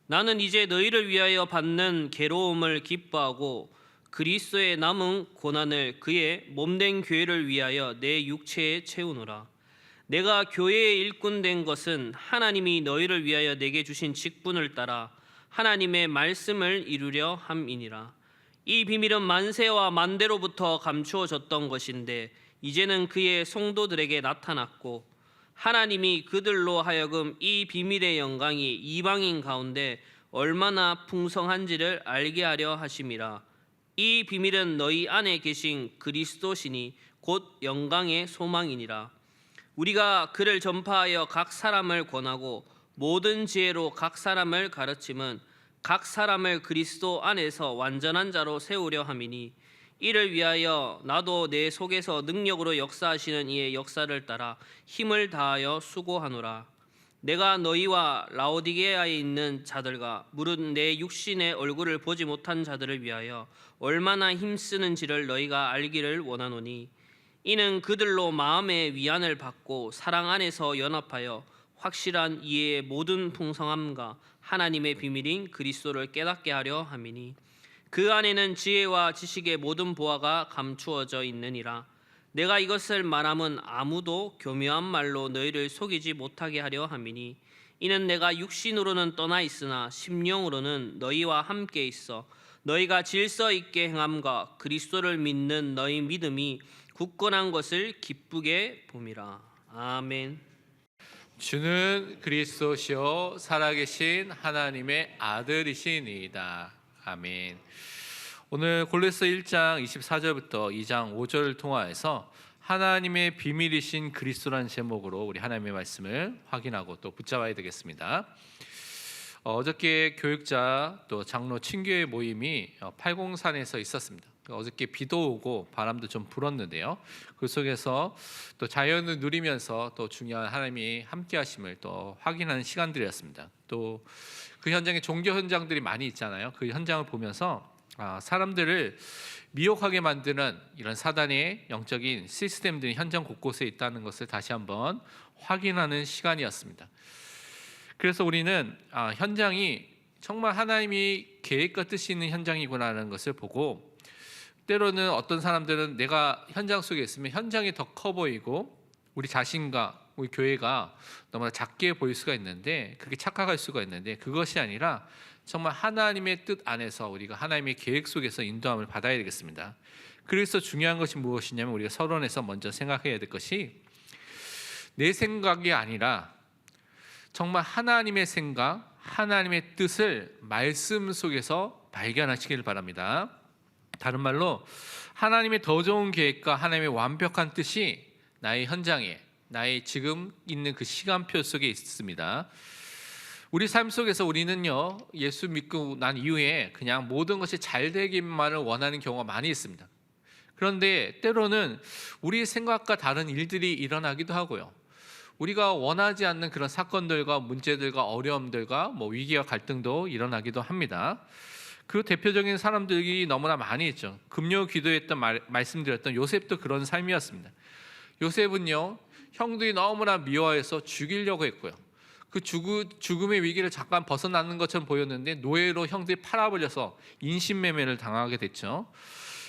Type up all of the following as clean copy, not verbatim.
나는 이제 너희를 위하여 받는 괴로움을 기뻐하고 그리스도의 남은 고난을 그의 몸된 교회를 위하여 내 육체에 채우노라. 내가 교회의 일꾼 된 것은 하나님이 너희를 위하여 내게 주신 직분을 따라 하나님의 말씀을 이루려 함이니라. 이 비밀은 만세와 만대로부터 감추어졌던 것인데 이제는 그의 성도들에게 나타났고 하나님이 그들로 하여금 이 비밀의 영광이 이방인 가운데 얼마나 풍성한지를 알게 하려 하심이라. 이 비밀은 너희 안에 계신 그리스도시니 곧 영광의 소망이니라. 우리가 그를 전파하여 각 사람을 권하고 모든 지혜로 각 사람을 가르침은 각 사람을 그리스도 안에서 완전한 자로 세우려 함이니 이를 위하여 나도 내 속에서 능력으로 역사하시는 이의 역사를 따라 힘을 다하여 수고하노라. 내가 너희와 라오디게아에 있는 자들과 무릇 내 육신의 얼굴을 보지 못한 자들을 위하여 얼마나 힘쓰는지를 너희가 알기를 원하노니 이는 그들로 마음의 위안을 받고 사랑 안에서 연합하여 확실한 이해의 모든 풍성함과 하나님의 비밀인 그리스도를 깨닫게 하려 함이니 그 안에는 지혜와 지식의 모든 보화가 감추어져 있느니라. 내가 이것을 말함은 아무도 교묘한 말로 너희를 속이지 못하게 하려 함이니 이는 내가 육신으로는 떠나 있으나 심령으로는 너희와 함께 있어 너희가 질서 있게 행함과 그리스도를 믿는 너희 믿음이 굳건한 것을 기쁘게 봄이라. 아멘. 주는 그리스도시요 살아계신 하나님의 아들이시니이다. 아멘. 오늘 골로새 1장 24절부터 2장 5절을 통하여서 하나님의 비밀이신 그리스도라는 제목으로 우리 하나님의 말씀을 확인하고 또 붙잡아야 되겠습니다. 어저께 교육자 또 장로 친교회 모임이 팔공산에서 있었습니다. 어저께 비도 오고 바람도 좀 불었는데요. 그 속에서 또 자연을 누리면서 또 중요한 하나님이 함께 하심을 또 확인하는 시간들이었습니다. 또 그 현장에 종교 현장들이 많이 있잖아요. 그 현장을 보면서 사람들을 미혹하게 만드는 이런 사단의 영적인 시스템들이 현장 곳곳에 있다는 것을 다시 한번 확인하는 시간이었습니다. 그래서 우리는 현장이 정말 하나님이 계획과 뜻이 있는 현장이구나라는 것을 보고, 때로는 어떤 사람들은 내가 현장 속에 있으면 현장이 더 커 보이고 우리 자신과 우리 교회가 너무나 작게 보일 수가 있는데, 그렇게 착각할 수가 있는데, 그것이 아니라 정말 하나님의 뜻 안에서 우리가 하나님의 계획 속에서 인도함을 받아야 되겠습니다. 그래서 중요한 것이 무엇이냐면, 우리가 서론에서 먼저 생각해야 될 것이 내 생각이 아니라 정말 하나님의 생각, 하나님의 뜻을 말씀 속에서 발견하시길 바랍니다. 다른 말로 하나님의 더 좋은 계획과 하나님의 완벽한 뜻이 나의 현장에, 나의 지금 있는 그 시간표 속에 있습니다. 우리 삶 속에서 우리는요, 예수 믿고 난 이후에 그냥 모든 것이 잘 되기만을 원하는 경우가 많이 있습니다. 그런데 때로는 우리 생각과 다른 일들이 일어나기도 하고요, 우리가 원하지 않는 그런 사건들과 문제들과 어려움들과 위기와 갈등도 일어나기도 합니다. 그 대표적인 사람들이 너무나 많이 있죠. 금요 기도했던 말씀드렸던 요셉도 그런 삶이었습니다. 요셉은요, 형들이 너무나 미워해서 죽이려고 했고요, 그 죽음의 위기를 잠깐 벗어나는 것처럼 보였는데 노예로 형들이 팔아버려서 인신매매를 당하게 됐죠.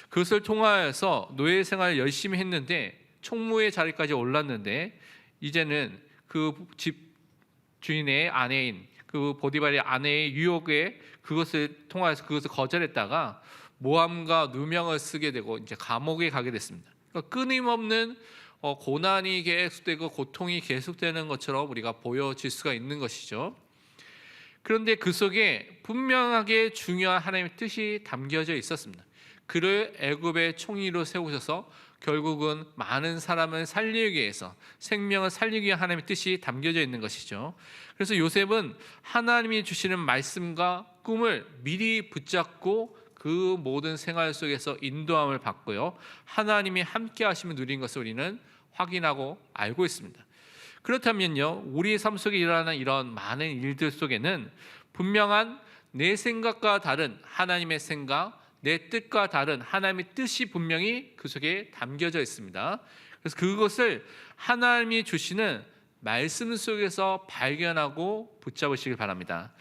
그것을 통하여서 노예 생활을 열심히 했는데 총무의 자리까지 올랐는데, 이제는 그 집 주인의 아내인 그 보디발의 아내의 유혹에 그것을 통하여서 그것을 거절했다가 모함과 누명을 쓰게 되고 이제 감옥에 가게 됐습니다. 그러니까 끊임없는 고난이 계속되고 고통이 계속되는 것처럼 우리가 보여질 수가 있는 것이죠. 그런데 그 속에 분명하게 중요한 하나님의 뜻이 담겨져 있었습니다. 그를 애굽의 총리로 세우셔서 결국은 많은 사람을 살리기 위해서, 생명을 살리기 위한 하나님의 뜻이 담겨져 있는 것이죠. 그래서 요셉은 하나님이 주시는 말씀과 꿈을 미리 붙잡고 그 모든 생활 속에서 인도함을 받고요, 하나님이 함께 하심을 누린 것을 우리는 확인하고 알고 있습니다. 그렇다면요, 우리의 삶 속에 일어나는 이런 많은 일들 속에는 분명한 내 생각과 다른 하나님의 생각, 내 뜻과 다른 하나님의 뜻이 분명히 그 속에 담겨져 있습니다. 그래서 그것을 하나님이 주시는 말씀 속에서 발견하고 붙잡으시길 바랍니다.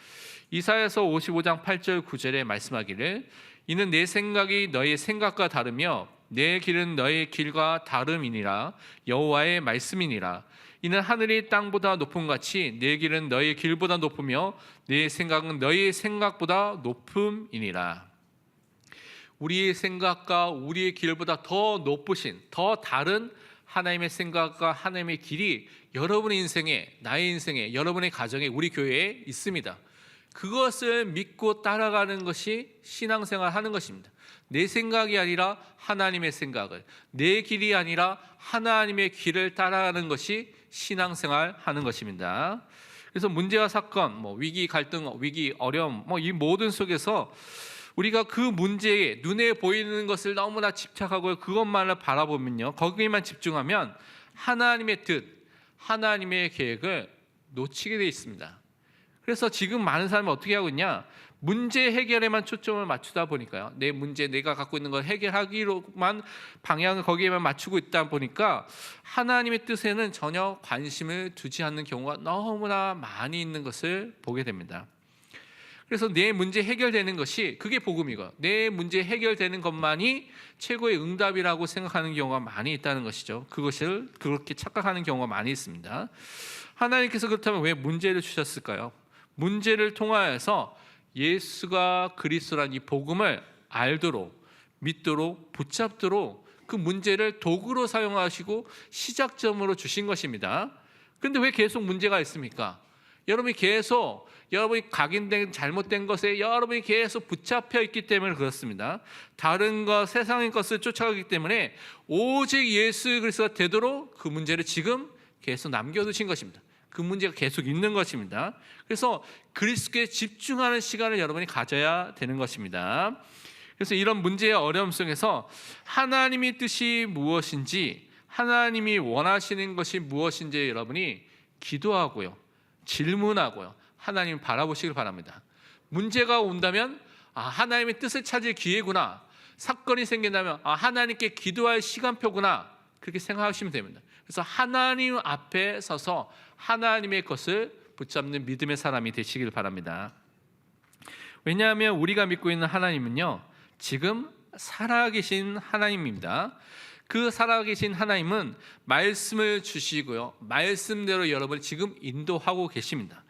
이사야서 55장 8절 9절에 말씀하기를 이는 내 생각이 너의 생각과 다르며 내 길은 너의 길과 다름이니라. 여호와의 말씀이니라. 이는 하늘이 땅보다 높음 같이 내 길은 너의 길보다 높으며 내 생각은 너의 생각보다 높음이니라. 우리의 생각과 우리의 길보다 더 높으신, 더 다른 하나님의 생각과 하나님의 길이 여러분의 인생에, 나의 인생에, 여러분의 가정에, 우리 교회에 있습니다. 그것을 믿고 따라가는 것이 신앙생활 하는 것입니다. 내 생각이 아니라 하나님의 생각을, 내 길이 아니라 하나님의 길을 따라가는 것이 신앙생활 하는 것입니다. 그래서 문제와 사건, 위기, 갈등, 위기, 어려움, 이 모든 속에서 우리가 그 문제에 눈에 보이는 것을 너무나 집착하고 그것만을 바라보면요, 거기에만 집중하면 하나님의 뜻, 하나님의 계획을 놓치게 되어 있습니다. 그래서 지금 많은 사람이 어떻게 하고 있냐, 문제 해결에만 초점을 맞추다 보니까요, 내 문제, 내가 갖고 있는 걸 해결하기로만 방향을 거기에만 맞추고 있다 보니까 하나님의 뜻에는 전혀 관심을 두지 않는 경우가 너무나 많이 있는 것을 보게 됩니다. 그래서 내 문제 해결되는 것이, 그게 복음이고, 내 문제 해결되는 것만이 최고의 응답이라고 생각하는 경우가 많이 있다는 것이죠. 그것을 그렇게 착각하는 경우가 많이 있습니다. 하나님께서 그렇다면 왜 문제를 주셨을까요? 문제를 통하여서 예수가 그리스도란 이 복음을 알도록, 믿도록, 붙잡도록 그 문제를 도구로 사용하시고 시작점으로 주신 것입니다. 그런데 왜 계속 문제가 있습니까? 여러분이 각인된 잘못된 것에 여러분이 계속 붙잡혀 있기 때문에 그렇습니다. 다른 것, 세상의 것을 쫓아가기 때문에 오직 예수 그리스도가 되도록 그 문제를 지금 계속 남겨두신 것입니다. 그 문제가 계속 있는 것입니다. 그래서 그리스도에 집중하는 시간을 여러분이 가져야 되는 것입니다. 그래서 이런 문제의 어려움 속에서 하나님의 뜻이 무엇인지, 하나님이 원하시는 것이 무엇인지 여러분이 기도하고요, 질문하고요, 하나님을 바라보시길 바랍니다. 문제가 온다면 하나님의 뜻을 찾을 기회구나, 사건이 생긴다면 하나님께 기도할 시간표구나, 그렇게 생각하시면 됩니다. 그래서 하나님 앞에 서서 하나님의 것을 붙잡는 믿음의 사람이 되시길 바랍니다. 왜냐하면 우리가 믿고 있는 하나님은요, 지금 살아계신 하나님입니다. 그 살아계신 하나님은 말씀을 주시고요, 말씀대로 여러분을 지금 인도하고 계십니다.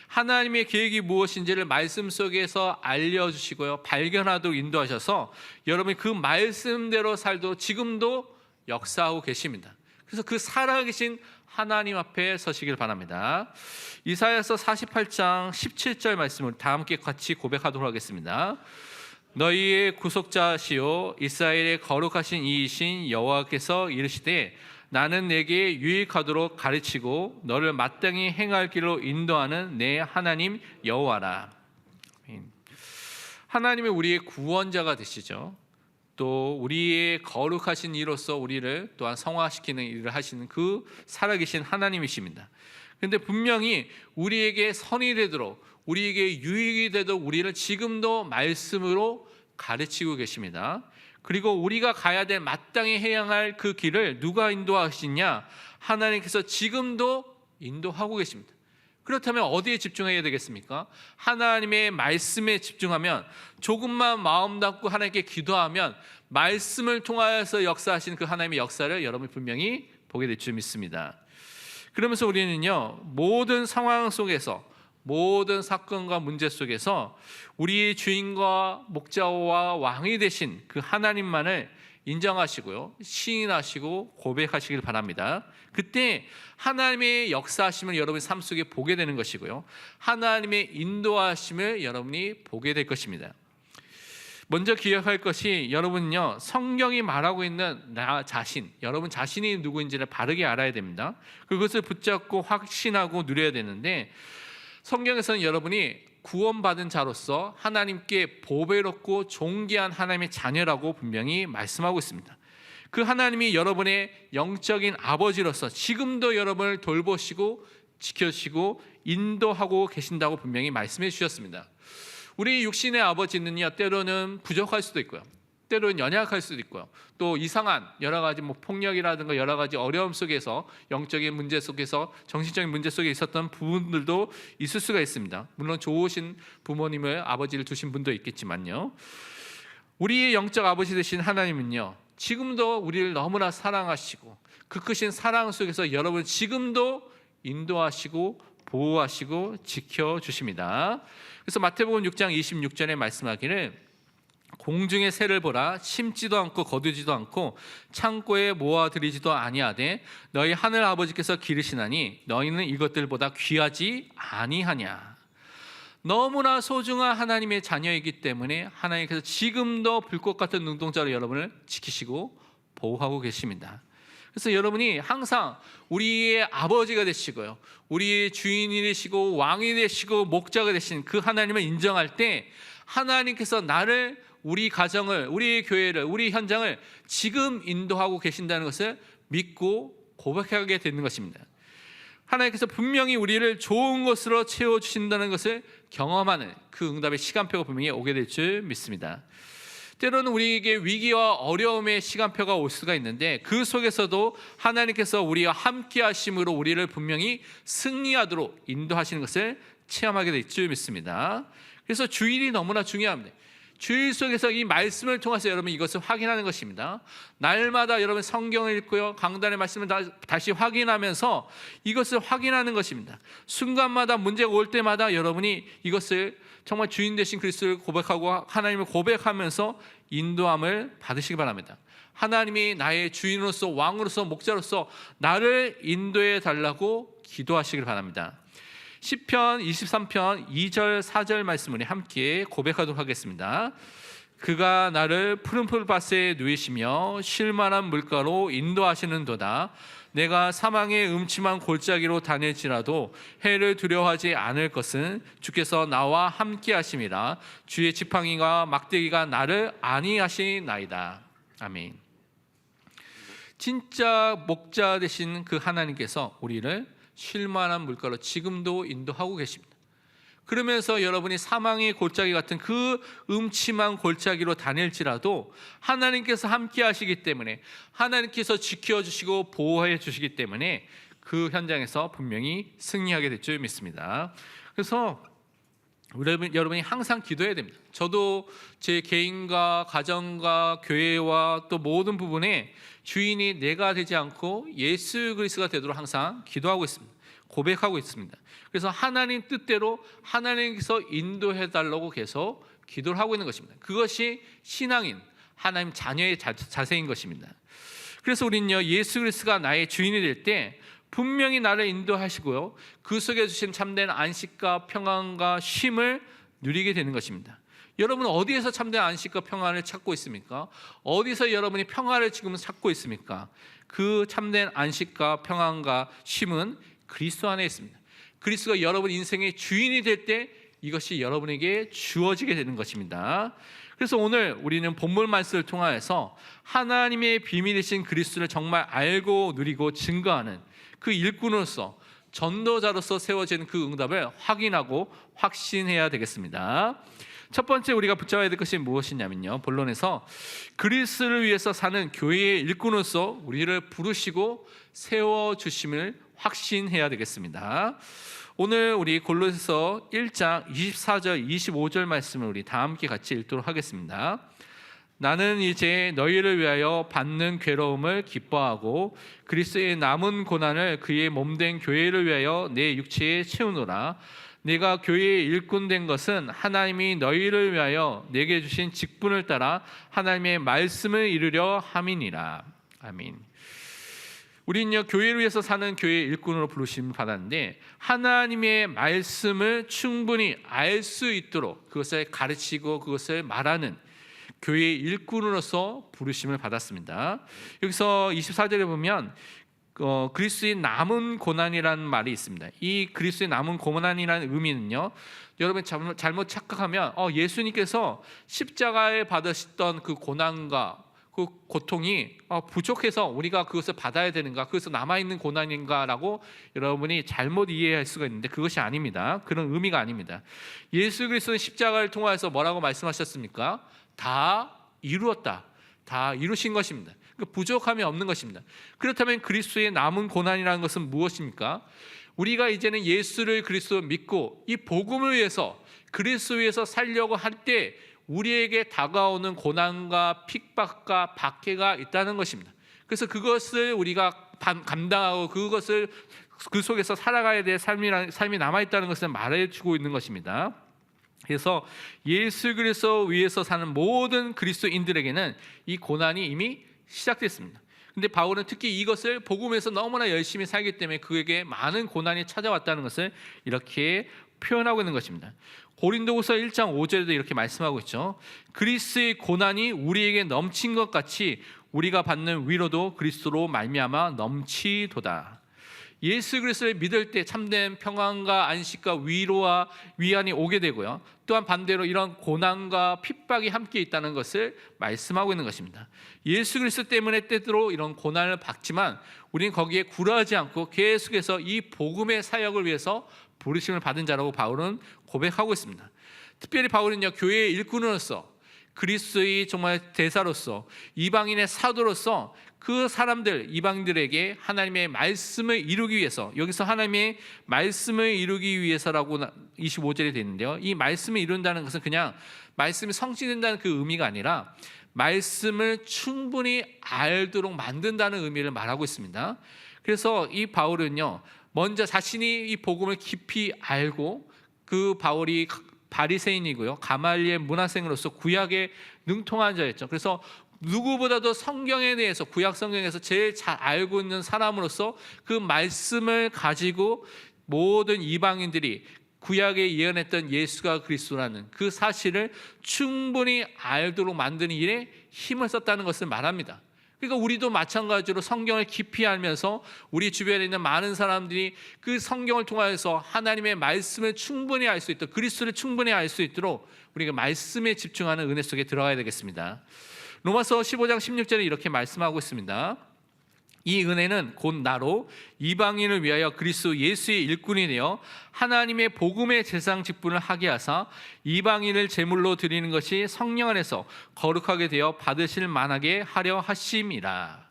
하나님의 계획이 무엇인지를 말씀 속에서 알려주시고요, 발견하도록 인도하셔서 여러분이 그 말씀대로 살도록 지금도 역사하고 계십니다. 그래서 그 살아계신 하나님 앞에 서시길 바랍니다. 이사야서 48장 17절 말씀을 다 함께 같이 고백하도록 하겠습니다. 너희의 구속자시오 이스라엘의 거룩하신 이이신 여호와께서 이르시되 나는 내게 유익하도록 가르치고 너를 마땅히 행할 길로 인도하는 내 하나님 여호와라. 하나님은 우리의 구원자가 되시죠. 또 우리의 거룩하신 이로서 우리를 또한 성화시키는 일을 하시는 그 살아계신 하나님이십니다. 그런데 분명히 우리에게 선이 되도록, 우리에게 유익이 되도록 우리를 지금도 말씀으로 가르치고 계십니다. 그리고 우리가 가야 될, 마땅히 해야 할 그 길을 누가 인도하시냐? 하나님께서 지금도 인도하고 계십니다. 그렇다면 어디에 집중해야 되겠습니까? 하나님의 말씀에 집중하면, 조금만 마음 닫고 하나님께 기도하면 말씀을 통하여서 역사하시는 그 하나님의 역사를 여러분이 분명히 보게 될 줄 믿습니다. 그러면서 우리는요, 모든 상황 속에서, 모든 사건과 문제 속에서 우리의 주인과 목자와 왕이 되신 그 하나님만을 인정하시고요, 시인하시고 고백하시길 바랍니다. 그때 하나님의 역사하심을 여러분의 삶 속에 보게 되는 것이고요, 하나님의 인도하심을 여러분이 보게 될 것입니다. 먼저 기억할 것이, 여러분요, 성경이 말하고 있는 나 자신, 여러분 자신이 누구인지를 바르게 알아야 됩니다. 그것을 붙잡고 확신하고 누려야 되는데, 성경에서는 여러분이 구원받은 자로서 하나님께 보배롭고 존귀한 하나님의 자녀라고 분명히 말씀하고 있습니다. 그 하나님이 여러분의 영적인 아버지로서 지금도 여러분을 돌보시고 지켜주시고 인도하고 계신다고 분명히 말씀해 주셨습니다. 우리 육신의 아버지는요, 때로는 부족할 수도 있고요, 때로는 연약할 수도 있고요. 또 이상한 여러 가지 폭력이라든가 여러 가지 어려움 속에서 영적인 문제 속에서 정신적인 문제 속에 있었던 부분들도 있을 수가 있습니다. 물론 좋으신 부모님을 아버지를 두신 분도 있겠지만요. 우리의 영적 아버지 되신 하나님은요, 지금도 우리를 너무나 사랑하시고 그 크신 사랑 속에서 여러분 지금도 인도하시고 보호하시고 지켜주십니다. 그래서 마태복음 6장 26절에 말씀하기를 공중의 새를 보라, 심지도 않고 거두지도 않고 창고에 모아들이지도 아니하되 너희 하늘 아버지께서 기르시나니 너희는 이것들보다 귀하지 아니하냐. 너무나 소중한 하나님의 자녀이기 때문에 하나님께서 지금도 불꽃 같은 눈동자로 여러분을 지키시고 보호하고 계십니다. 그래서 여러분이 항상 우리의 아버지가 되시고요, 우리의 주인이 되시고 왕이 되시고 목자가 되신 그 하나님을 인정할 때 하나님께서 나를, 우리 가정을, 우리 교회를, 우리 현장을 지금 인도하고 계신다는 것을 믿고 고백하게 되는 것입니다. 하나님께서 분명히 우리를 좋은 것으로 채워주신다는 것을 경험하는 그 응답의 시간표가 분명히 오게 될 줄 믿습니다. 때로는 우리에게 위기와 어려움의 시간표가 올 수가 있는데 그 속에서도 하나님께서 우리와 함께 하심으로 우리를 분명히 승리하도록 인도하시는 것을 체험하게 될 줄 믿습니다. 그래서 주일이 너무나 중요합니다. 주일 속에서 이 말씀을 통해서 여러분 이것을 확인하는 것입니다. 날마다 여러분 성경을 읽고요, 강단의 말씀을 다시 확인하면서 이것을 확인하는 것입니다. 순간마다 문제가 올 때마다 여러분이 이것을 정말 주인 되신 그리스도를 고백하고 하나님을 고백하면서 인도함을 받으시기 바랍니다. 하나님이 나의 주인으로서, 왕으로서, 목자로서 나를 인도해 달라고 기도하시길 바랍니다. 시편 23편 2절 4절 말씀을 함께 고백하도록 하겠습니다. 그가 나를 푸른 풀밭에 누이시며 쉴만한 물가로 인도하시는도다. 내가 사망의 음침한 골짜기로 다닐지라도 해를 두려워하지 않을 것은 주께서 나와 함께 하심이라. 주의 지팡이가 막대기가 나를 안위하시나이다. 아멘. 진짜 목자 되신 그 하나님께서 우리를 쉴만한 물가로 지금도 인도하고 계십니다. 그러면서 여러분이 사망의 골짜기 같은 그 음침한 골짜기로 다닐지라도 하나님께서 함께 하시기 때문에, 하나님께서 지켜주시고 보호해 주시기 때문에 그 현장에서 분명히 승리하게 될 줄 믿습니다. 그래서 여러분이 항상 기도해야 됩니다. 저도 제 개인과 가정과 교회와 또 모든 부분에 주인이 내가 되지 않고 예수 그리스도가 되도록 항상 기도하고 있습니다. 고백하고 있습니다. 그래서 하나님 뜻대로 하나님께서 인도해 달라고 계속 기도를 하고 있는 것입니다. 그것이 신앙인 하나님 자녀의 자세인 것입니다. 그래서 우리는요, 예수 그리스도가 나의 주인이 될 때 분명히 나를 인도하시고요, 그 속에 주신 참된 안식과 평안과 쉼을 누리게 되는 것입니다. 여러분은 어디에서 참된 안식과 평안을 찾고 있습니까? 어디서 여러분이 평안을 지금 찾고 있습니까? 그 참된 안식과 평안과 쉼은 그리스도 안에 있습니다. 그리스도가 여러분 인생의 주인이 될 때 이것이 여러분에게 주어지게 되는 것입니다. 그래서 오늘 우리는 본문 말씀을 통하여서 하나님의 비밀이신 그리스도를 정말 알고 누리고 증거하는 그 일꾼으로서, 전도자로서 세워지는 그 응답을 확인하고 확신해야 되겠습니다. 첫 번째 우리가 붙잡아야 될 것이 무엇이냐면요, 본론에서 그리스도를 위해서 사는 교회의 일꾼으로서 우리를 부르시고 세워주심을 확신해야 되겠습니다. 오늘 우리 골로새서 1장 24절 25절 말씀을 우리 다 함께 같이 읽도록 하겠습니다. 나는 이제 너희를 위하여 받는 괴로움을 기뻐하고 그리스도의 남은 고난을 그의 몸된 교회를 위하여 내 육체에 채우노라. 내가 교회의 일꾼 된 것은 하나님이 너희를 위하여 내게 주신 직분을 따라 하나님의 말씀을 이루려 함이니라. 아멘. 우리는요, 교회를 위해서 사는 교회의 일꾼으로 부르심을 받았는데 하나님의 말씀을 충분히 알 수 있도록 그것을 가르치고 그것을 말하는 교회의 일꾼으로서 부르심을 받았습니다. 여기서 24절에 보면 그리스도의 남은 고난이라는 말이 있습니다. 이 그리스도의 남은 고난이라는 의미는요, 여러분 잘못 착각하면 예수님께서 십자가에 받으셨던 그 고난과 그 고통이 부족해서 우리가 그것을 받아야 되는가, 그것을 남아있는 고난인가라고 여러분이 잘못 이해할 수가 있는데 그것이 아닙니다. 그런 의미가 아닙니다. 예수 그리스도는 십자가를 통하여서 뭐라고 말씀하셨습니까? 다 이루었다. 다 이루신 것입니다. 부족함이 없는 것입니다. 그렇다면 그리스도의 남은 고난이라는 것은 무엇입니까? 우리가 이제는 예수를 그리스도로 믿고 이 복음을 위해서 그리스도 위해서 살려고 할 때 우리에게 다가오는 고난과 핍박과 박해가 있다는 것입니다. 그래서 그것을 우리가 감당하고 그것을 그 속에서 살아가야 될 삶이 남아있다는 것을 말해주고 있는 것입니다. 그래서 예수 그리스도 위해서 사는 모든 그리스도인들에게는 이 고난이 이미 시작됐습니다. 근데 바울은 특히 이것을 복음에서 너무나 열심히 살기 때문에 그에게 많은 고난이 찾아왔다는 것을 이렇게 표현하고 있는 것입니다. 고린도후서 1장 5절에도 이렇게 말씀하고 있죠. 그리스도의 고난이 우리에게 넘친 것 같이 우리가 받는 위로도 그리스도로 말미암아 넘치도다. 예수 그리스도를 믿을 때 참된 평안과 안식과 위로와 위안이 오게 되고요. 또한 반대로 이런 고난과 핍박이 함께 있다는 것을 말씀하고 있는 것입니다. 예수 그리스도 때문에 때때로 이런 고난을 받지만 우리는 거기에 굴하지 않고 계속해서 이 복음의 사역을 위해서 부르심을 받은 자라고 바울은 고백하고 있습니다. 특별히 바울은요, 교회의 일꾼으로서 그리스도의 정말 대사로서 이방인의 사도로서 그 사람들 이방인들에게 하나님의 말씀을 이루기 위해서, 여기서 하나님의 말씀을 이루기 위해서라고 25절에 되어 있는데요, 이 말씀을 이룬다는 것은 그냥 말씀이 성취된다는 그 의미가 아니라 말씀을 충분히 알도록 만든다는 의미를 말하고 있습니다. 그래서 이 바울은요, 먼저 자신이 이 복음을 깊이 알고, 그 바울이 바리새인이고요, 가말리엘 문화생으로서 구약에 능통한 자였죠. 그래서 누구보다도 성경에 대해서, 구약 성경에서 제일 잘 알고 있는 사람으로서 그 말씀을 가지고 모든 이방인들이 구약에 예언했던 예수가 그리스도라는 그 사실을 충분히 알도록 만드는 일에 힘을 썼다는 것을 말합니다. 그러니까 우리도 마찬가지로 성경을 깊이 알면서 우리 주변에 있는 많은 사람들이 그 성경을 통해서 하나님의 말씀을 충분히 알 수 있도록, 그리스도를 충분히 알 수 있도록 우리가 말씀에 집중하는 은혜 속에 들어가야 되겠습니다. 로마서 15장 16절에 이렇게 말씀하고 있습니다. 이 은혜는 곧 나로 이방인을 위하여 그리스도 예수의 일꾼이 되어 하나님의 복음의 제사장 직분을 하게 하사 이방인을 제물로 드리는 것이 성령 안에서 거룩하게 되어 받으실 만하게 하려 하심이라.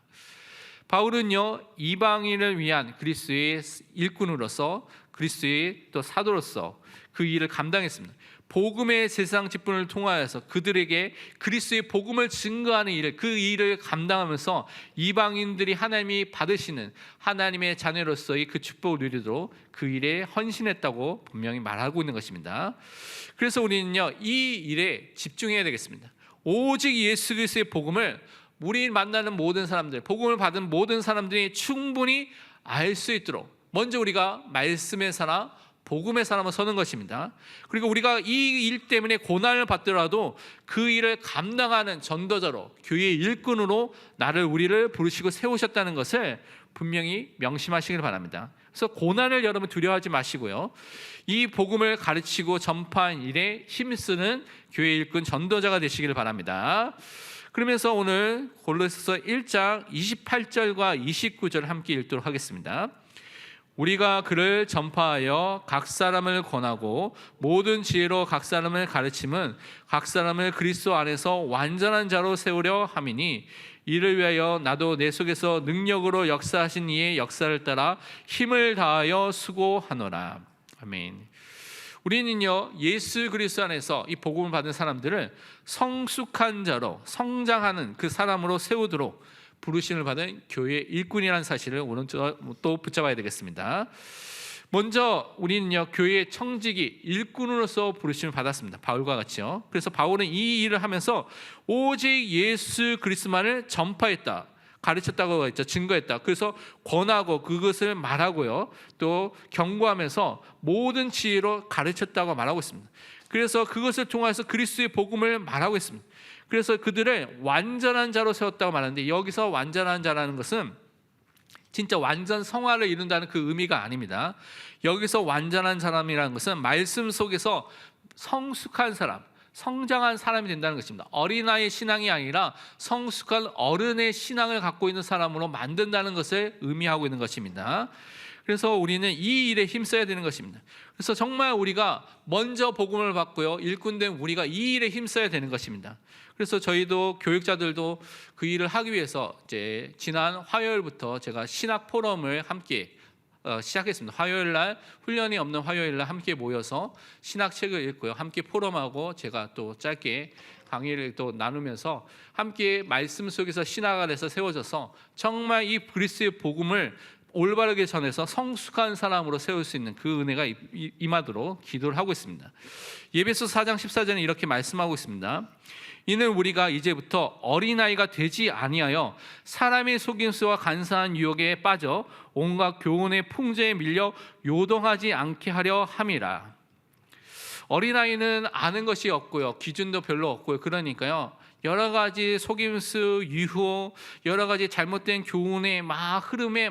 바울은요, 이방인을 위한 그리스도의 일꾼으로서, 그리스도의 또 사도로서 그 일을 감당했습니다. 복음의 제사장 직분을 통하여서 그들에게 그리스도의 복음을 증거하는 일을, 그 일을 감당하면서 이방인들이 하나님이 받으시는 하나님의 자녀로서의 그 축복을 누리도록 그 일에 헌신했다고 분명히 말하고 있는 것입니다. 그래서 우리는요, 이 일에 집중해야 되겠습니다. 오직 예수 그리스도의 복음을 우리 만나는 모든 사람들, 복음을 받은 모든 사람들이 충분히 알 수 있도록 먼저 우리가 말씀의 사람, 복음의 사람을 서는 것입니다. 그리고 우리가 이 일 때문에 고난을 받더라도 그 일을 감당하는 전도자로, 교회의 일꾼으로 우리를 부르시고 세우셨다는 것을 분명히 명심하시길 바랍니다. 그래서 고난을 여러분 두려워하지 마시고요, 이 복음을 가르치고 전파하는 일에 힘쓰는 교회의 일꾼 전도자가 되시길 바랍니다. 그러면서 오늘 골로새서 1장 28절과 29절 함께 읽도록 하겠습니다. 우리가 그를 전파하여 각 사람을 권하고 모든 지혜로 각 사람을 가르침은 각 사람을 그리스도 안에서 완전한 자로 세우려 함이니 이를 위하여 나도 내 속에서 능력으로 역사하신 이의 역사를 따라 힘을 다하여 수고하노라. 아멘. 우리는요, 예수 그리스도 안에서 이 복음을 받은 사람들을 성숙한 자로, 성장하는 그 사람으로 세우도록 부르심을 받은 교회의 일꾼이라는 사실을 오늘 또 붙잡아야 되겠습니다. 먼저 우리는요, 교회의 청직이 일꾼으로서 부르심을 받았습니다. 바울과 같이요. 그래서 바울은 이 일을 하면서 오직 예수 그리스도만을 전파했다, 가르쳤다고 했죠. 증거했다. 그래서 권하고 그것을 말하고요, 또 경고하면서 모든 지혜로 가르쳤다고 말하고 있습니다. 그래서 그것을 통해서 그리스도의 복음을 말하고 있습니다. 그래서 그들을 완전한 자로 세웠다고 말하는데, 여기서 완전한 자라는 것은 진짜 완전 성화를 이룬다는 그 의미가 아닙니다. 여기서 완전한 사람이라는 것은 말씀 속에서 성숙한 사람, 성장한 사람이 된다는 것입니다. 어린아이의 신앙이 아니라 성숙한 어른의 신앙을 갖고 있는 사람으로 만든다는 것을 의미하고 있는 것입니다. 그래서 우리는 이 일에 힘써야 되는 것입니다. 그래서 정말 우리가 먼저 복음을 받고요, 일꾼된 우리가 이 일에 힘써야 되는 것입니다. 그래서 저희도 교육자들도 그 일을 하기 위해서 이제 지난 화요일부터 제가 신학 포럼을 함께 시작했습니다. 화요일 날, 훈련이 없는 화요일 날 함께 모여서 신학책을 읽고요, 함께 포럼하고 제가 또 짧게 강의를 또 나누면서 함께 말씀 속에서 신학 안에서 세워져서 정말 이 그리스도의 복음을 올바르게 전해서 성숙한 사람으로 세울 수 있는 그 은혜가 임하도록 기도를 하고 있습니다. 예배소 4장 14절에 이렇게 말씀하고 있습니다. 이는 우리가 이제부터 어린아이가 되지 아니하여 사람의 속임수와 간사한 유혹에 빠져 온갖 교훈의 풍조에 밀려 요동하지 않게 하려 함이라. 어린아이는 아는 것이 없고요, 기준도 별로 없고요. 그러니까요, 여러 가지 속임수, 유혹, 여러 가지 잘못된 교훈의 흐름에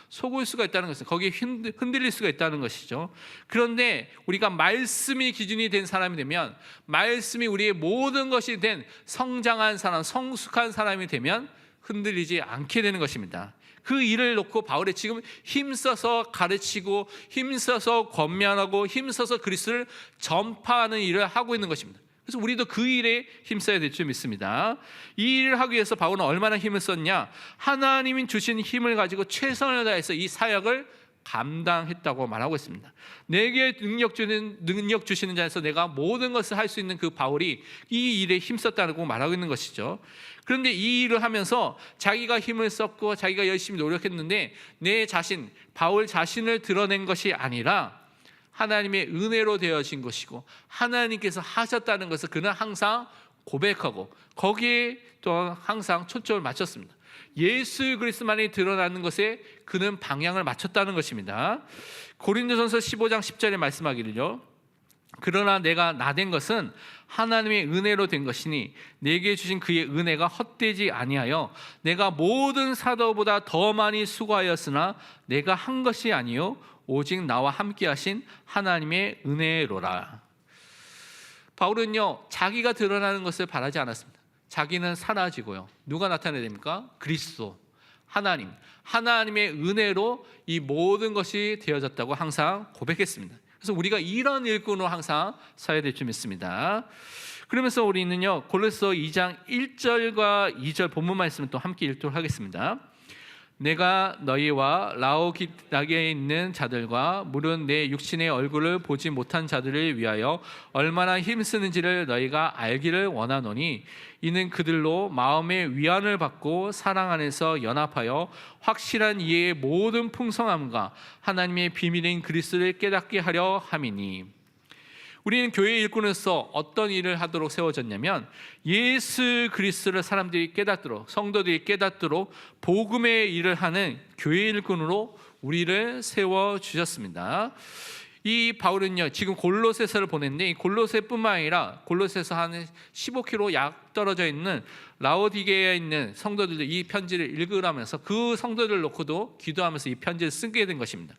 속을 수가 있다는 것은, 거기에 흔들릴 수가 있다는 것이죠. 그런데 우리가 말씀이 기준이 된 사람이 되면, 말씀이 우리의 모든 것이 된 성장한 사람, 성숙한 사람이 되면 흔들리지 않게 되는 것입니다. 그 일을 놓고 바울이 지금 힘써서 가르치고 힘써서 권면하고 힘써서 그리스도를 전파하는 일을 하고 있는 것입니다. 그래서 우리도 그 일에 힘써야 될 줄 믿습니다. 이 일을 하기 위해서 바울은 얼마나 힘을 썼냐? 하나님이 주신 힘을 가지고 최선을 다해서 이 사역을 감당했다고 말하고 있습니다. 내게 능력 주시는 자에서 내가 모든 것을 할 수 있는 그 바울이 이 일에 힘썼다고 말하고 있는 것이죠. 그런데 이 일을 하면서 자기가 힘을 썼고 자기가 열심히 노력했는데 내 자신, 바울 자신을 드러낸 것이 아니라 하나님의 은혜로 되어진 것이고 하나님께서 하셨다는 것을 그는 항상 고백하고 거기에 또 항상 초점을 맞췄습니다. 예수 그리스도만이 드러나는 것에 그는 방향을 맞췄다는 것입니다. 고린도전서 15장 10절에 말씀하기를요, 그러나 내가 나된 것은 하나님의 은혜로 된 것이니 내게 주신 그의 은혜가 헛되지 아니하여 내가 모든 사도보다 더 많이 수고하였으나 내가 한 것이 아니요 오직 나와 함께 하신 하나님의 은혜로라. 바울은요, 자기가 드러나는 것을 바라지 않았습니다. 자기는 사라지고요, 누가 나타나야 됩니까? 그리스도, 하나님의 은혜로 이 모든 것이 되어졌다고 항상 고백했습니다. 그래서 우리가 이런 일꾼으로 항상 서야 될 줄 믿습니다. 그러면서 우리는요, 골로새 2장 1절과 2절 본문 말씀을 또 함께 읽도록 하겠습니다. 내가 너희와 라오디게아에 있는 자들과 물은 내 육신의 얼굴을 보지 못한 자들을 위하여 얼마나 힘쓰는지를 너희가 알기를 원하노니 이는 그들로 마음의 위안을 받고 사랑 안에서 연합하여 확실한 이해의 모든 풍성함과 하나님의 비밀인 그리스도를 깨닫게 하려 함이니. 우리는 교회 일꾼으로서 어떤 일을 하도록 세워졌냐면 예수 그리스도를 사람들이 깨닫도록, 성도들이 깨닫도록 복음의 일을 하는 교회 일꾼으로 우리를 세워주셨습니다. 이 바울은요, 지금 골로새서를 보냈는데 이 골로새뿐만 아니라 골로새서 한 15km 약 떨어져 있는 라오디게아에 있는 성도들도 이 편지를 읽으라면서 그 성도들을 놓고도 기도하면서 이 편지를 쓰게 된 것입니다.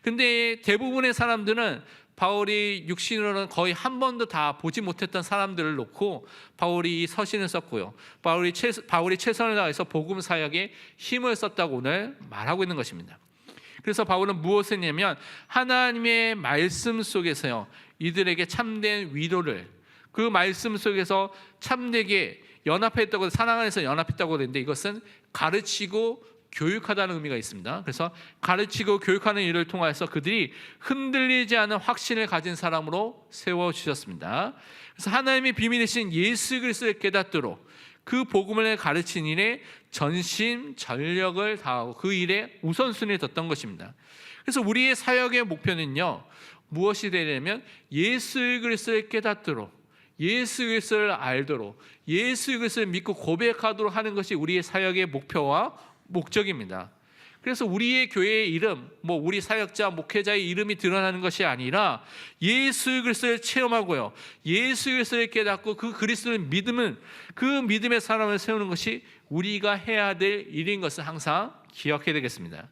근데 대부분의 사람들은 바울이 육신으로는 거의 한 번도 다 보지 못했던 사람들을 놓고 바울이 이 서신을 썼고요, 바울이 최선을 다해서 복음 사역에 힘을 썼다고 오늘 말하고 있는 것입니다. 그래서 바울은 무엇을 했냐면 하나님의 말씀 속에서요, 이들에게 참된 위로를, 그 말씀 속에서 참되게 연합했다고, 사랑 안에서 연합했다고 하는데 이것은 가르치고 교육하다는 의미가 있습니다. 그래서 가르치고 교육하는 일을 통해서 그들이 흔들리지 않은 확신을 가진 사람으로 세워주셨습니다. 그래서 하나님의 비밀이신 예수 그리스도를 깨닫도록 그 복음을 가르친 일에 전심전력을 다하고 그 일에 우선순위를 뒀던 것입니다. 그래서 우리의 사역의 목표는요, 무엇이 되냐면 예수 그리스도를 깨닫도록, 예수 그리스도를 알도록, 예수 그리스도를 믿고 고백하도록 하는 것이 우리의 사역의 목표와 목적입니다. 그래서 우리의 교회의 이름, 우리 사역자, 목회자의 이름이 드러나는 것이 아니라 예수 그리스도를 체험하고요, 예수 그리스도를 깨닫고 그 그리스도를 믿으면 그 믿음의 사람을 세우는 것이 우리가 해야 될 일인 것을 항상 기억해야 되겠습니다.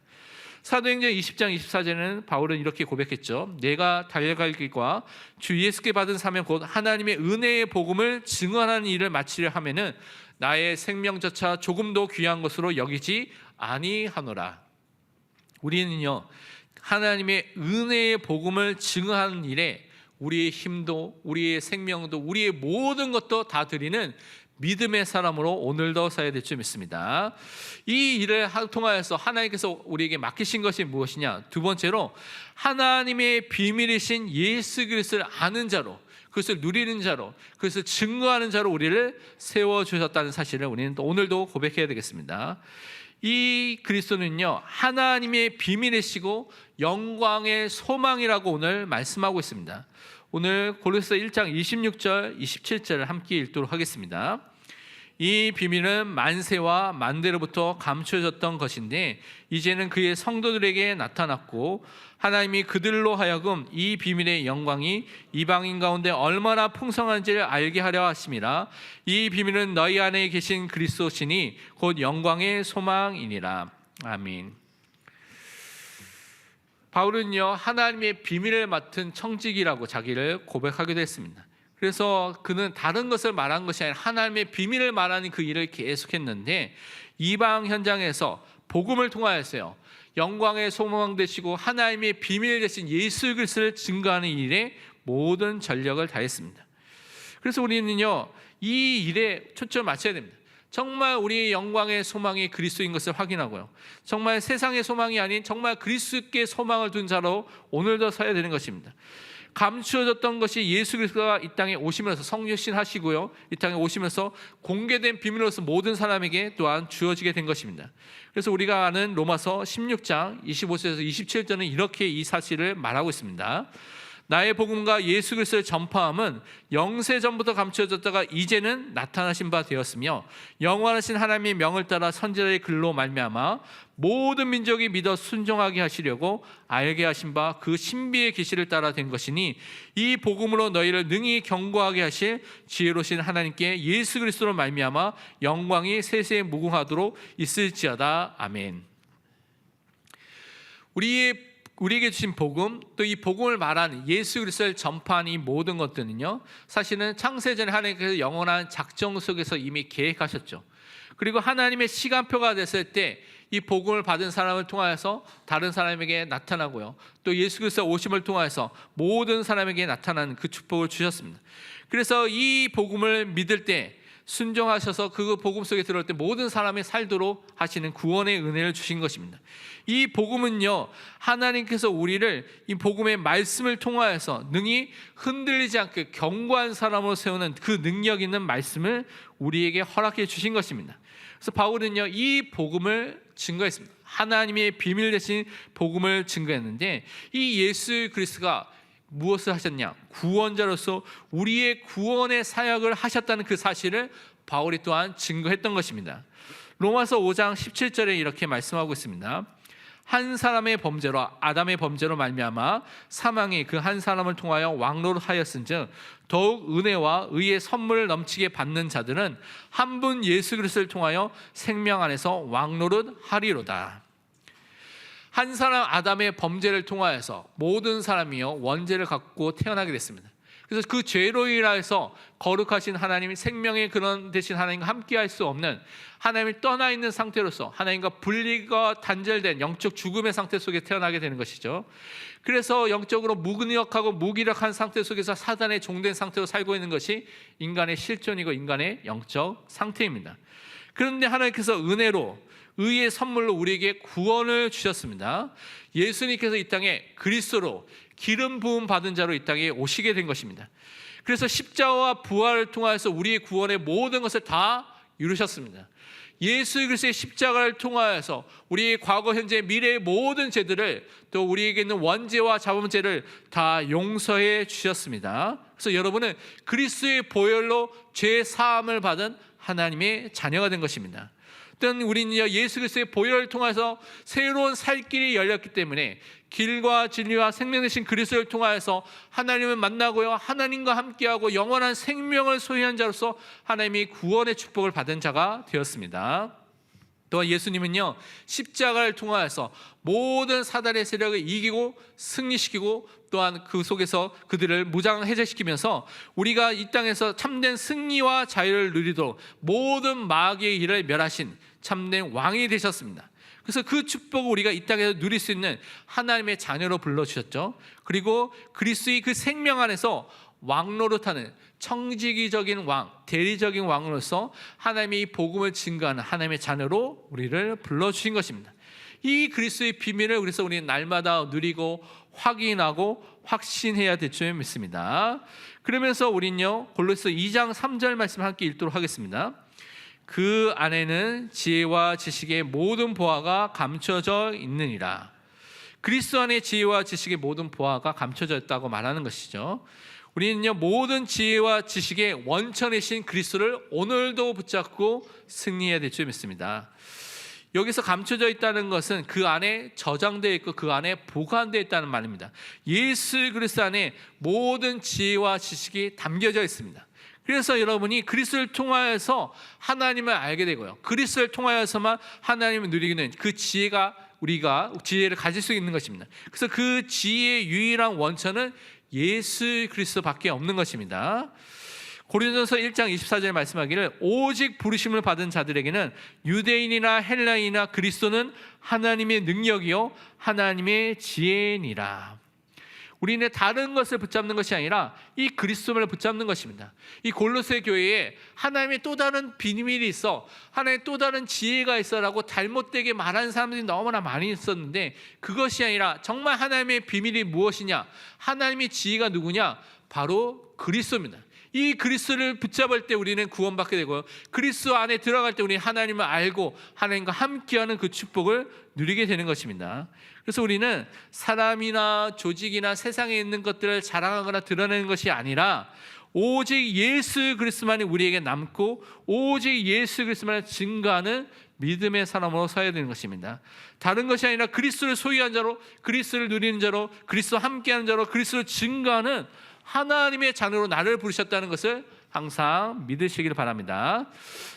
사도행전 20장 24절에는 바울은 이렇게 고백했죠. 내가 달려갈 길과 주 예수께 받은 사명 곧 하나님의 은혜의 복음을 증언하는 일을 마치려 하면은 나의 생명조차 조금도 귀한 것으로 여기지 아니하노라. 우리는요, 하나님의 은혜의 복음을 증거하는 일에 우리의 힘도, 우리의 생명도, 우리의 모든 것도 다 드리는 믿음의 사람으로 오늘도 살아야 될 줄 믿습니다. 이 일을 통하여서 하나님께서 우리에게 맡기신 것이 무엇이냐? 두 번째로 하나님의 비밀이신 예수 그리스도를 아는 자로, 그것을 누리는 자로, 그것을 증거하는 자로 우리를 세워주셨다는 사실을 우리는 또 오늘도 고백해야 되겠습니다. 이 그리스도는요, 하나님의 비밀이시고 영광의 소망이라고 오늘 말씀하고 있습니다. 오늘 골로새 1장 26절 27절을 함께 읽도록 하겠습니다. 이 비밀은 만세와 만대로부터 감추어졌던 것인데 이제는 그의 성도들에게 나타났고 하나님이 그들로 하여금 이 비밀의 영광이 이방인 가운데 얼마나 풍성한지를 알게 하려 하심이라. 이 비밀은 너희 안에 계신 그리스도시니 곧 영광의 소망이니라. 아멘. 바울은요, 하나님의 비밀을 맡은 청직이라고 자기를 고백하기도 했습니다. 그래서 그는 다른 것을 말한 것이 아니라 하나님의 비밀을 말하는 그 일을 계속했는데 이방 현장에서 복음을 통하여서요, 영광의 소망 되시고 하나님의 비밀 되신 예수 그리스도를 증거하는 일에 모든 전력을 다했습니다. 그래서 우리는요, 이 일에 초점을 맞춰야 됩니다. 정말 우리의 영광의 소망이 그리스도인 것을 확인하고요, 정말 세상의 소망이 아닌 정말 그리스도께 소망을 둔 자로 오늘도 서야 되는 것입니다. 감추어졌던 것이 예수 그리스도가 이 땅에 오시면서 성육신 하시고요, 이 땅에 오시면서 공개된 비밀로서 모든 사람에게 또한 주어지게 된 것입니다. 그래서 우리가 아는 로마서 16장 25절에서 27절은 이렇게 이 사실을 말하고 있습니다. 나의 복음과 예수 그리스도의 전파함은 영세 전부터 감추어졌다가 이제는 나타나신 바 되었으며 영원하신 하나님의 명을 따라 선지자의 글로 말미암아 모든 민족이 믿어 순종하게 하시려고 알게 하신 바 그 신비의 계시를 따라 된 것이니 이 복음으로 너희를 능히 경고하게 하실 지혜로우신 하나님께 예수 그리스도로 말미암아 영광이 세세에 무궁하도록 있을지어다. 아멘. 우리에게 주신 복음, 또 이 복음을 말하는 예수 그리스도를 전파하는 이 모든 것들은요, 사실은 창세전에 하나님께서 영원한 작정 속에서 이미 계획하셨죠. 그리고 하나님의 시간표가 됐을 때 이 복음을 받은 사람을 통하여서 다른 사람에게 나타나고요, 또 예수 그리스도 오심을 통하여서 모든 사람에게 나타나는 그 축복을 주셨습니다. 그래서 이 복음을 믿을 때 순종하셔서 그 복음 속에 들어올 때 모든 사람이 살도록 하시는 구원의 은혜를 주신 것입니다. 이 복음은요, 하나님께서 우리를 이 복음의 말씀을 통하여서 능히 흔들리지 않게 견고한 사람으로 세우는 그 능력 있는 말씀을 우리에게 허락해 주신 것입니다. 그래서 바울은요, 이 복음을 증거했습니다. 하나님의 비밀 되신 복음을 증거했는데 이 예수 그리스도가 무엇을 하셨냐? 구원자로서 우리의 구원의 사역을 하셨다는 그 사실을 바울이 또한 증거했던 것입니다. 로마서 5장 17절에 이렇게 말씀하고 있습니다. 한 사람의 범죄로, 아담의 범죄로 말미암아 사망이 그 한 사람을 통하여 왕노릇하였은즉 더욱 은혜와 의의 선물을 넘치게 받는 자들은 한 분 예수 그리스도를 통하여 생명 안에서 왕노릇하리로다. 한 사람 아담의 범죄를 통하여서 모든 사람이요 원죄를 갖고 태어나게 됐습니다. 그래서 그 죄로 인하여서 거룩하신 하나님이 생명의 근원 되신 하나님과 함께할 수 없는, 하나님을 떠나 있는 상태로서 하나님과 분리가 단절된 영적 죽음의 상태 속에 태어나게 되는 것이죠. 그래서 영적으로 무능력하고 무기력한 상태 속에서 사단의 종된 상태로 살고 있는 것이 인간의 실존이고 인간의 영적 상태입니다. 그런데 하나님께서 은혜로 의의 선물로 우리에게 구원을 주셨습니다. 예수님께서 이 땅에 그리스도로 기름 부음 받은 자로 이 땅에 오시게 된 것입니다. 그래서 십자가와 부활을 통하여서 우리의 구원의 모든 것을 다 이루셨습니다. 예수 그리스도의 십자가를 통하여서 우리의 과거, 현재, 미래의 모든 죄들을, 또 우리에게 있는 원죄와 자범죄를 다 용서해 주셨습니다. 그래서 여러분은 그리스도의 보혈로 죄 사함을 받은 하나님의 자녀가 된 것입니다. 또한 우리는 예수 그리스도의 보혈을 통해서 새로운 살 길이 열렸기 때문에 길과 진리와 생명 되신 그리스도를 통하여서 하나님을 만나고요, 하나님과 함께하고 영원한 생명을 소유한 자로서 하나님이 구원의 축복을 받은 자가 되었습니다. 또한 예수님은요, 십자가를 통하여서 모든 사단의 세력을 이기고 승리시키고 또한 그 속에서 그들을 무장해제시키면서 우리가 이 땅에서 참된 승리와 자유를 누리도록 모든 마귀의 일을 멸하신 참된 왕이 되셨습니다. 그래서 그 축복을 우리가 이 땅에서 누릴 수 있는 하나님의 자녀로 불러주셨죠. 그리고 그리스도의 그 생명 안에서 왕노릇하는 청지기적인 왕, 대리적인 왕으로서 하나님의 이 복음을 증거하는 하나님의 자녀로 우리를 불러주신 것입니다. 이 그리스도의 비밀을 그래서 우리는 날마다 누리고 확인하고 확신해야 될 줄 믿습니다. 그러면서 우리는요, 골로새 2장 3절 말씀 함께 읽도록 하겠습니다. 그 안에는 지혜와 지식의 모든 보화가 감춰져 있느니라. 그리스도 안에 지혜와 지식의 모든 보화가 감춰져 있다고 말하는 것이죠. 우리는요, 모든 지혜와 지식의 원천이신 그리스도를 오늘도 붙잡고 승리해야 될 줄 믿습니다. 여기서 감춰져 있다는 것은 그 안에 저장되어 있고 그 안에 보관되어 있다는 말입니다. 예수 그리스도 안에 모든 지혜와 지식이 담겨져 있습니다. 그래서 여러분이 그리스도를 통하여서 하나님을 알게 되고요, 그리스도를 통하여서만 하나님을 누리는 그 지혜가, 우리가 지혜를 가질 수 있는 것입니다. 그래서 그 지혜의 유일한 원천은 예수 그리스도밖에 없는 것입니다. 고린도서 1장 24절에 말씀하기를 오직 부르심을 받은 자들에게는 유대인이나 헬라인이나 그리스도는 하나님의 능력이요 하나님의 지혜니라. 우리는 다른 것을 붙잡는 것이 아니라 이 그리스도를 붙잡는 것입니다. 이 골로새 교회에 하나님의 또 다른 비밀이 있어, 하나님의 또 다른 지혜가 있어라고 잘못되게 말하는 사람들이 너무나 많이 있었는데, 그것이 아니라 정말 하나님의 비밀이 무엇이냐, 하나님의 지혜가 누구냐, 바로 그리스도입니다. 이 그리스도를 붙잡을 때 우리는 구원받게 되고요, 그리스도 안에 들어갈 때 우리는 하나님을 알고 하나님과 함께하는 그 축복을 누리게 되는 것입니다. 그래서 우리는 사람이나 조직이나 세상에 있는 것들을 자랑하거나 드러내는 것이 아니라 오직 예수 그리스도만이 우리에게 남고 오직 예수 그리스도만을 증거하는 믿음의 사람으로 서야 되는 것입니다. 다른 것이 아니라 그리스도를 소유한 자로, 그리스도를 누리는 자로, 그리스도와 함께하는 자로, 그리스도를 증거하는 하나님의 자녀로 나를 부르셨다는 것을 항상 믿으시길 바랍니다.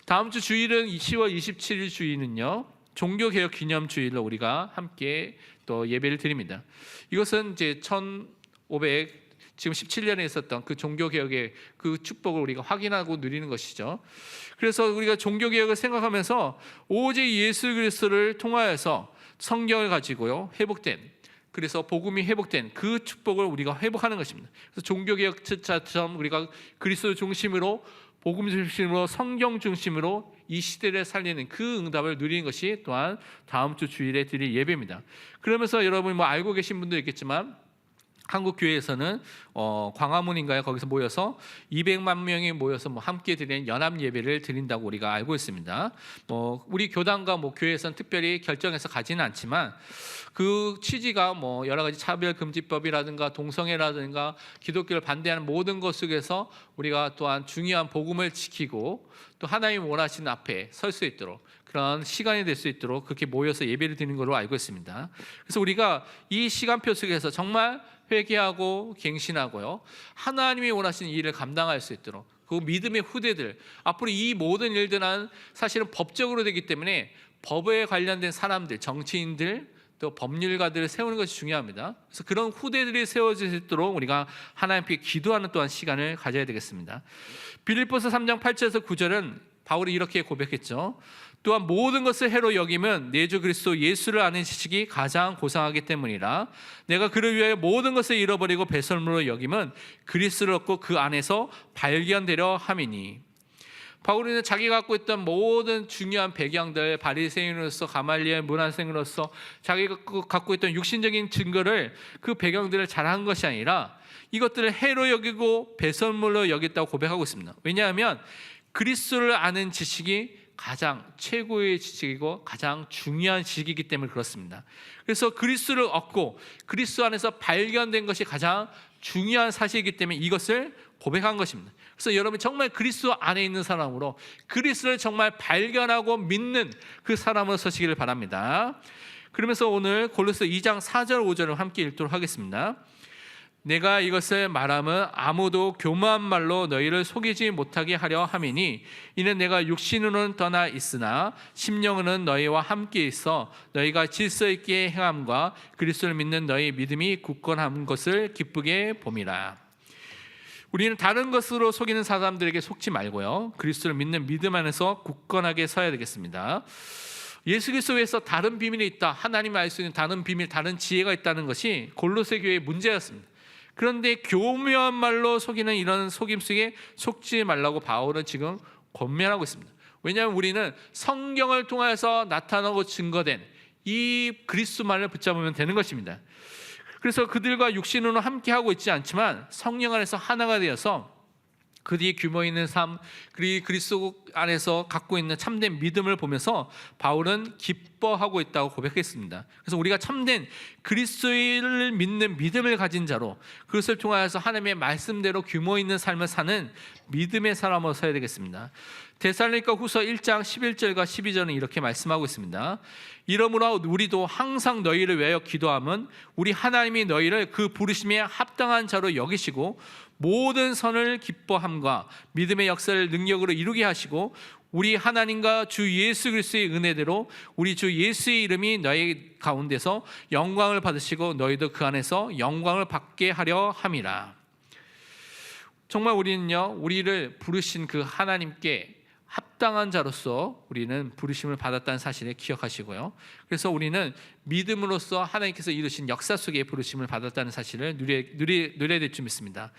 다음 주 주일은 10월 27일 주일은요, 종교개혁 기념 주일로 우리가 함께 또 예배를 드립니다. 이것은 이제 1517년에 있었던 그 종교개혁의 그 축복을 우리가 확인하고 누리는 것이죠. 그래서 우리가 종교개혁을 생각하면서 오직 예수 그리스도를 통하여서 성경을 가지고요, 회복된, 그래서 복음이 회복된 그 축복을 우리가 회복하는 것입니다. 그래서 종교개혁자처럼 우리가 그리스도 중심으로, 복음 중심으로, 성경 중심으로 이 시대를 살리는 그 응답을 누리는 것이 또한 다음 주 주일에 드릴 예배입니다. 그러면서 여러분이 뭐 알고 계신 분도 있겠지만 한국 교회에서는 광화문인가요? 거기서 모여서 200만 명이 모여서 뭐 함께 드리는 연합 예배를 드린다고 우리가 알고 있습니다. 우리 교단과 교회에서는 특별히 결정해서 가지는 않지만 그 취지가 여러 가지 차별금지법이라든가 동성애라든가 기독교를 반대하는 모든 것 속에서 우리가 또한 중요한 복음을 지키고 또 하나님 원하시는 앞에 설 수 있도록 그런 시간이 될 수 있도록 그렇게 모여서 예배를 드리는 걸로 알고 있습니다. 그래서 우리가 이 시간표 속에서 정말 회개하고 갱신하고요, 하나님이 원하시는 일을 감당할 수 있도록, 그 믿음의 후대들, 앞으로 이 모든 일들은 사실은 법적으로 되기 때문에 법에 관련된 사람들, 정치인들, 또 법률가들을 세우는 것이 중요합니다. 그래서 그런 후대들이 세워질 수 있도록 우리가 하나님께 기도하는 또한 시간을 가져야 되겠습니다. 빌립보서 3장 8절에서 9절은 바울이 이렇게 고백했죠. 또한 모든 것을 해로 여기면 내 주 그리스도 예수를 아는 지식이 가장 고상하기 때문이라. 내가 그를 위하여 모든 것을 잃어버리고 배설물로 여기면 그리스도를 얻고 그 안에서 발견되려 함이니. 바울은 자기가 갖고 있던 모든 중요한 배경들, 바리새인으로서, 가말리엘 문화생으로서 자기가 갖고 있던 육신적인 증거를, 그 배경들을 자랑한 것이 아니라 이것들을 해로 여기고 배설물로 여겼다고 고백하고 있습니다. 왜냐하면 그리스도를 아는 지식이 가장 최고의 지식이고 가장 중요한 지식이기 때문에 그렇습니다. 그래서 그리스도를 얻고 그리스도 안에서 발견된 것이 가장 중요한 사실이기 때문에 이것을 고백한 것입니다. 그래서 여러분 정말 그리스도 안에 있는 사람으로, 그리스도를 정말 발견하고 믿는 그 사람으로 서시기를 바랍니다. 그러면서 오늘 골로새 2장 4절 5절을 함께 읽도록 하겠습니다. 내가 이것을 말함은 아무도 교만한 말로 너희를 속이지 못하게 하려 함이니, 이는 내가 육신으로는 떠나 있으나 심령으로는 너희와 함께 있어 너희가 질서 있게 행함과 그리스도를 믿는 너희 믿음이 굳건한 것을 기쁘게 봄이라. 우리는 다른 것으로 속이는 사람들에게 속지 말고요, 그리스도를 믿는 믿음 안에서 굳건하게 서야 되겠습니다. 예수 그리스도에서 다른 비밀이 있다, 하나님을 알 수 있는 다른 비밀, 다른 지혜가 있다는 것이 골로새 교회의 문제였습니다. 그런데 교묘한 말로 속이는 이런 속임수에 속지 말라고 바울은 지금 권면하고 있습니다. 왜냐하면 우리는 성경을 통해서 나타나고 증거된 이 그리스도만을 붙잡으면 되는 것입니다. 그래서 그들과 육신으로 함께하고 있지 않지만 성령 안에서 하나가 되어서 그들이 규모 있는 삶, 그리스도 안에서 갖고 있는 참된 믿음을 보면서 바울은 기뻐하고 있다고 고백했습니다. 그래서 우리가 참된 그리스도를 믿는 믿음을 가진 자로 그것을 통하여서 하나님의 말씀대로 규모 있는 삶을 사는 믿음의 사람으로 서야 되겠습니다. 데살로니가 후서 1장 11절과 12절은 이렇게 말씀하고 있습니다. 이러므로 우리도 항상 너희를 위하여 기도함은 우리 하나님이 너희를 그 부르심에 합당한 자로 여기시고 모든 선을 기뻐함과 믿음의 역사를 능력으로 이루게 하시고 우리 하나님과 주 예수 그리스도의 은혜대로 우리 주 예수의 이름이 너희 가운데서 영광을 받으시고 너희도 그 안에서 영광을 받게 하려 함이라. 정말 우리는요, 우리를 부르신 그 하나님께 합당한 자로서 우리는 부르심을 받았다는 사실을 기억하시고요. 그래서 우리는 믿음으로써 하나님께서 이루신 역사 속에 부르심을 받았다는 사실을 누려야 될 줄 믿습니다.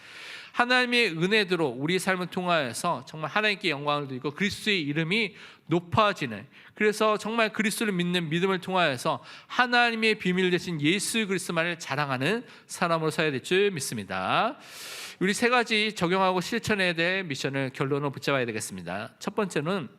하나님의 은혜대로 우리 삶을 통하여서 정말 하나님께 영광을 드리고 그리스도의 이름이 높아지는, 그래서 정말 그리스도를 믿는 믿음을 통하여서 하나님의 비밀 되신 예수 그리스도만을 자랑하는 사람으로 서야 될 줄 믿습니다. 우리 세 가지 적용하고 실천해야 될 미션을 결론으로 붙잡아야 되겠습니다. 첫 번째는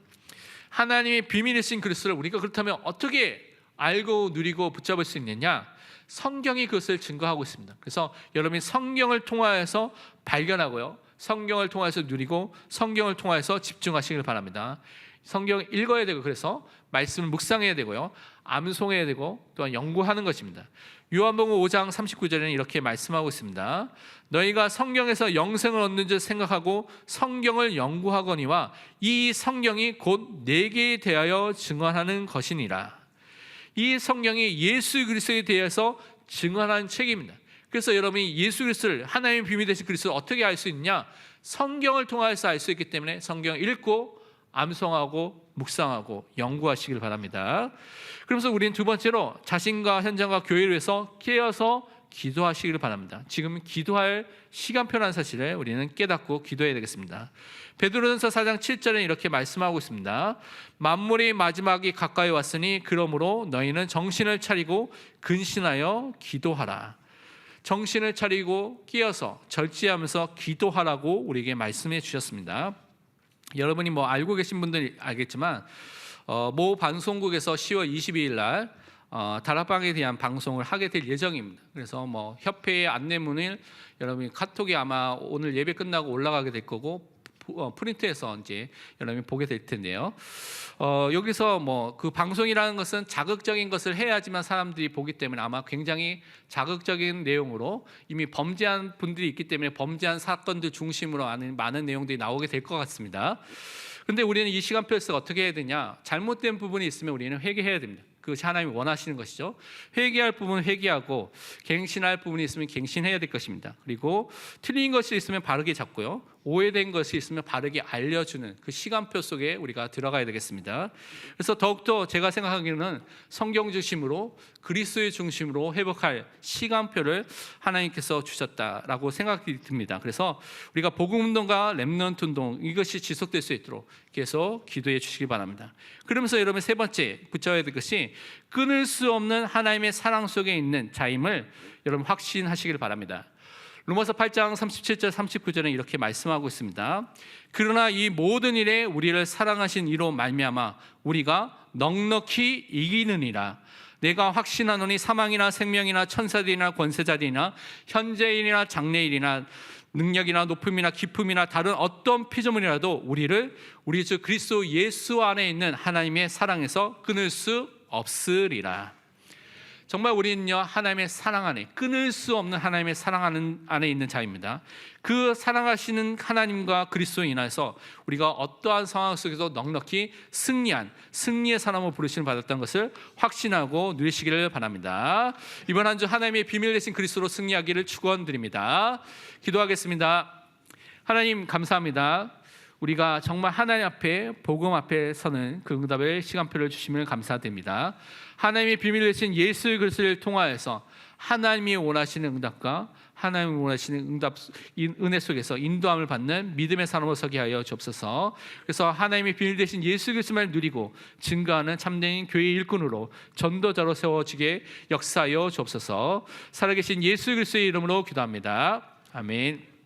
하나님의 비밀이신 그리스도를 우리가 그렇다면 어떻게 알고 누리고 붙잡을 수 있느냐? 성경이 그것을 증거하고 있습니다. 그래서 여러분이 성경을 통하여서 발견하고요, 성경을 통해서 누리고 성경을 통해서 집중하시길 바랍니다. 성경 읽어야 되고, 그래서 말씀을 묵상해야 되고요, 암송해야 되고 또한 연구하는 것입니다. 요한복음 5장 39절에는 이렇게 말씀하고 있습니다. 너희가 성경에서 영생을 얻는 줄 생각하고 성경을 연구하거니와 이 성경이 곧 내게 대하여 증언하는 것이니라. 이 성경이 예수 그리스도에 대해서 증언하는 책입니다. 그래서 여러분이 예수 그리스도를, 하나님의 비밀 되신 그리스도를 어떻게 알 수 있냐? 성경을 통해서 알 수 있기 때문에 성경을 읽고 암송하고 묵상하고 연구하시길 바랍니다. 그러면서 우리는 두 번째로 자신과 현장과 교회를 위해서 깨어서 기도하시기를 바랍니다. 지금 기도할 시간표라는 사실을 우리는 깨닫고 기도해야 되겠습니다. 베드로전서 4장 7절에 이렇게 말씀하고 있습니다. 만물의 마지막이 가까이 왔으니 그러므로 너희는 정신을 차리고 근신하여 기도하라. 정신을 차리고 깨어서 절제하면서 기도하라고 우리에게 말씀해 주셨습니다. 여러분이 알고 계신 분들이 알겠지만 모 방송국에서 10월 22일 날 다락방에 대한 방송을 하게 될 예정입니다. 그래서 협회의 안내문을 여러분이 카톡에 아마 오늘 예배 끝나고 올라가게 될 거고 프린트해서 이제 여러분이 보게 될 텐데요. 여기서 그 방송이라는 것은 자극적인 것을 해야지만 사람들이 보기 때문에 아마 굉장히 자극적인 내용으로 이미 범죄한 분들이 있기 때문에 범죄한 사건들 중심으로 많은 내용들이 나오게 될 것 같습니다. 그런데 우리는 이 시간표에서 어떻게 해야 되냐? 잘못된 부분이 있으면 우리는 회개해야 됩니다. 그것이 하나님이 원하시는 것이죠. 회개할 부분은 회개하고 갱신할 부분이 있으면 갱신해야 될 것입니다. 그리고 틀린 것이 있으면 바르게 잡고요, 오해된 것이 있으면 바르게 알려주는 그 시간표 속에 우리가 들어가야 되겠습니다. 그래서 더욱더 제가 생각하기로는 성경 중심으로 그리스도의 중심으로 회복할 시간표를 하나님께서 주셨다라고 생각이 듭니다. 그래서 우리가 복음운동과 렘넌트 운동, 이것이 지속될 수 있도록 계속 기도해 주시기 바랍니다. 그러면서 여러분 세 번째 붙잡아야 될 것이 끊을 수 없는 하나님의 사랑 속에 있는 자임을 여러분 확신하시길 바랍니다. 로마서 8장 37절 39절은 이렇게 말씀하고 있습니다. 그러나 이 모든 일에 우리를 사랑하신 이로 말미암아 우리가 넉넉히 이기느니라. 내가 확신하노니 사망이나 생명이나 천사들이나 권세자들이나 현재일이나 장래일이나 능력이나 높음이나 깊음이나 다른 어떤 피조물이라도 우리를 우리 주 그리스도 예수 안에 있는 하나님의 사랑에서 끊을 수 없으리라. 정말 우리는요, 하나님의 사랑 안에, 끊을 수 없는 하나님의 사랑 안에 있는 자입니다. 그 사랑하시는 하나님과 그리스도로 인해서 우리가 어떠한 상황 속에서 넉넉히 승리의 사람으로 부르심을 받았다는 것을 확신하고 누리시기를 바랍니다. 이번 한 주 하나님의 비밀 되신 그리스도로 승리하기를 축원드립니다. 기도하겠습니다. 하나님 감사합니다. 우리가 정말 하나님 앞에 복음 앞에 서는 그 응답의 시간표를 주시면 감사드립니다. 하나님의 비밀 되신 예수 그리스도를 통하여서 하나님이 원하시는 응답과 하나님이 원하시는 응답 은혜 속에서 인도함을 받는 믿음의 사람으로 서게 하여 주옵소서. 그래서 하나님의 비밀 되신 예수 그리스도를 누리고 증거하는 참된 교회의 일꾼으로 전도자로 세워지게 역사하여 주옵소서. 살아계신 예수 그리스도의 이름으로 기도합니다. 아멘.